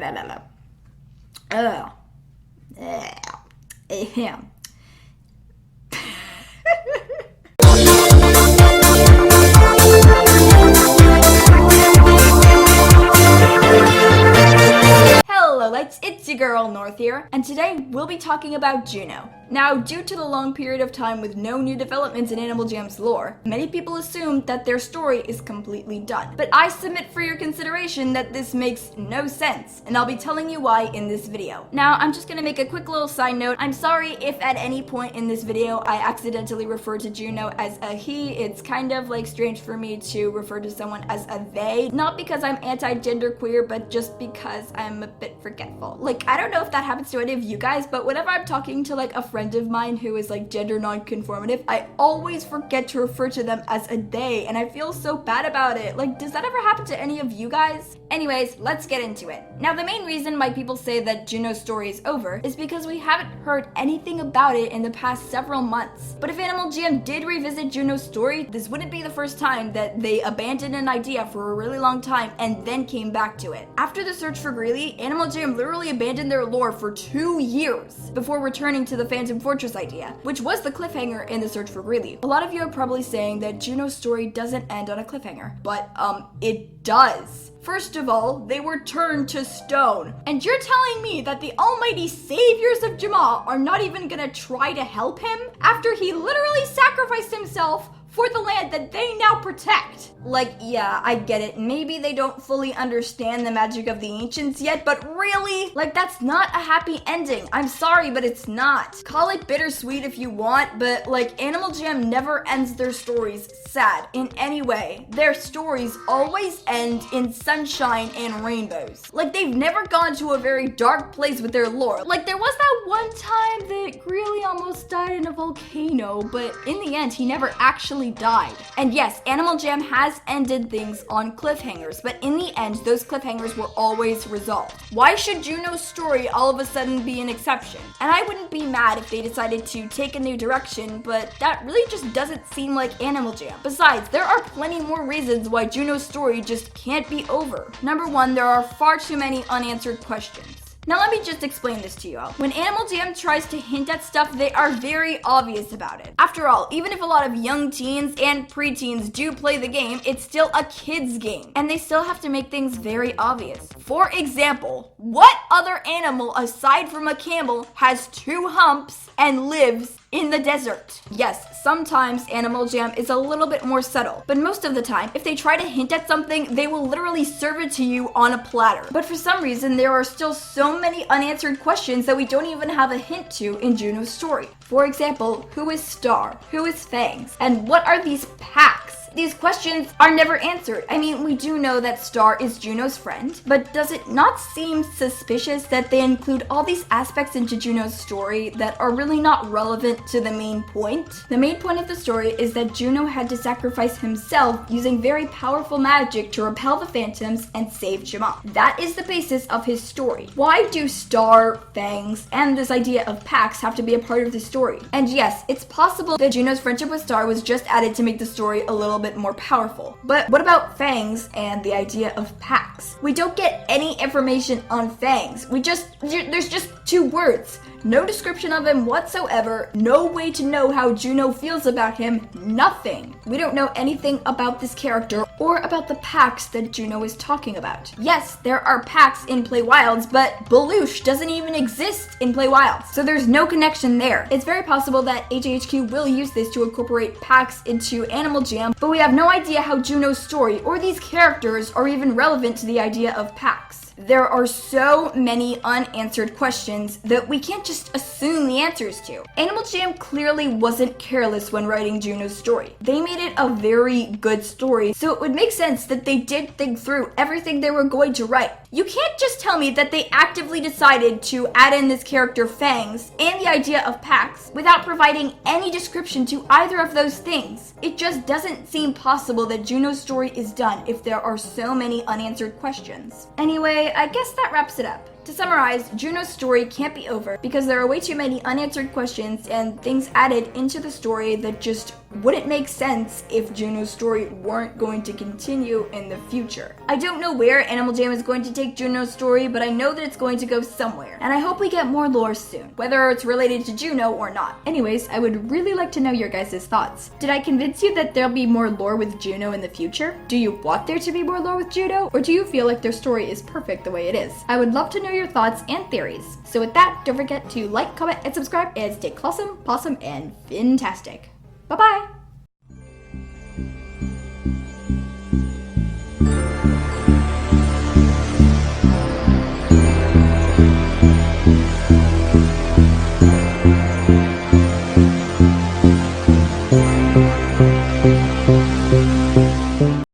Hello lights, it's your girl North here, and today we'll be talking about Juno. Now, due to the long period of time with no new developments in Animal Jam's lore, many people assume that their story is completely done. But I submit for your consideration that this makes no sense, and I'll be telling you why in this video. Now, I'm just gonna make a quick little side note. I'm sorry if at any point in this video I accidentally refer to Juno as a he. It's kind of like strange for me to refer to someone as a they. Not because I'm anti-genderqueer, but just because I'm a bit forgetful. Like, I don't know if that happens to any of you guys, but whenever I'm talking to like a friend of mine who is like gender non-conformative, I always forget to refer to them as a they, and I feel so bad about it. Like, does that ever happen to any of you guys? Anyways, let's get into it. Now, the main reason why people say that Juno's story is over is because we haven't heard anything about it in the past several months. But if Animal Jam did revisit Juno's story, this wouldn't be the first time that they abandoned an idea for a really long time and then came back to it. After the search for Greeley, Animal Jam literally abandoned their lore for 2 years before returning to the Phantom Fortress idea, which was the cliffhanger in the search for Greeley. A lot of you are probably saying that Juno's story doesn't end on a cliffhanger, but it does. First of all, they were turned to stone. And you're telling me that the almighty saviors of Jamal are not even gonna try to help him after he literally sacrificed himself for the land that they now protect? Like, yeah, I get it. Maybe they don't fully understand the magic of the ancients yet, but really? Like, that's not a happy ending. I'm sorry, but it's not. Call it bittersweet if you want, but like, Animal Jam never ends their stories sad in any way. Their stories always end in sunshine and rainbows. Like, they've never gone to a very dark place with their lore. Like, there was that one time that Greeley almost died in a volcano, but in the end, he never actually died. And yes, Animal Jam has ended things on cliffhangers, but in the end, those cliffhangers were always resolved. Why should Juno's story all of a sudden be an exception? And I wouldn't be mad if they decided to take a new direction, but that really just doesn't seem like Animal Jam. Besides, there are plenty more reasons why Juno's story just can't be over. Number one, there are far too many unanswered questions. Now let me just explain this to you all. When Animal Jam tries to hint at stuff, they are very obvious about it. After all, even if a lot of young teens and preteens do play the game, it's still a kid's game, and they still have to make things very obvious. For example, what other animal aside from a camel has 2 humps and lives in the desert? Yes, sometimes Animal Jam is a little bit more subtle, but most of the time, if they try to hint at something, they will literally serve it to you on a platter. But for some reason, there are still so many unanswered questions that we don't even have a hint to in Juno's story. For example, who is Star? Who is Fangs? And what are these packs? These questions are never answered. I mean, we do know that Star is Juno's friend, but does it not seem suspicious that they include all these aspects into Juno's story that are really not relevant to the main point? The main point of the story is that Juno had to sacrifice himself using very powerful magic to repel the phantoms and save Jamal. That is the basis of his story. Why do Star, Fangs, and this idea of packs have to be a part of the story? And yes, it's possible that Juno's friendship with Star was just added to make the story a little bit more powerful. But what about Fangs and the idea of packs? We don't get any information on Fangs. There's just 2 words. No description of him whatsoever, no way to know how Juno feels about him, nothing. We don't know anything about this character or about the packs that Juno is talking about. Yes, there are packs in Play Wilds, but Belush doesn't even exist in Play Wilds, so there's no connection there. It's very possible that AJHQ will use this to incorporate packs into Animal Jam, but we have no idea how Juno's story or these characters are even relevant to the idea of packs. There are so many unanswered questions that we can't just assume the answers to. Animal Jam clearly wasn't careless when writing Juno's story. They made it a very good story, so it would make sense that they did think through everything they were going to write. You can't just tell me that they actively decided to add in this character Fangs and the idea of packs without providing any description to either of those things. It just doesn't seem possible that Juno's story is done if there are so many unanswered questions. Anyway, I guess that wraps it up. To summarize, Juno's story can't be over because there are way too many unanswered questions and things added into the story that just wouldn't make sense if Juno's story weren't going to continue in the future. I don't know where Animal Jam is going to take Juno's story, but I know that it's going to go somewhere, and I hope we get more lore soon, whether it's related to Juno or not. Anyways, I would really like to know your guys' thoughts. Did I convince you that there'll be more lore with Juno in the future? Do you want there to be more lore with Juno, or do you feel like their story is perfect the way it is? I would love to know your thoughts and theories. So with that, don't forget to like, comment, and subscribe, and stay clawsome, possum, and fantastic. Bye-bye!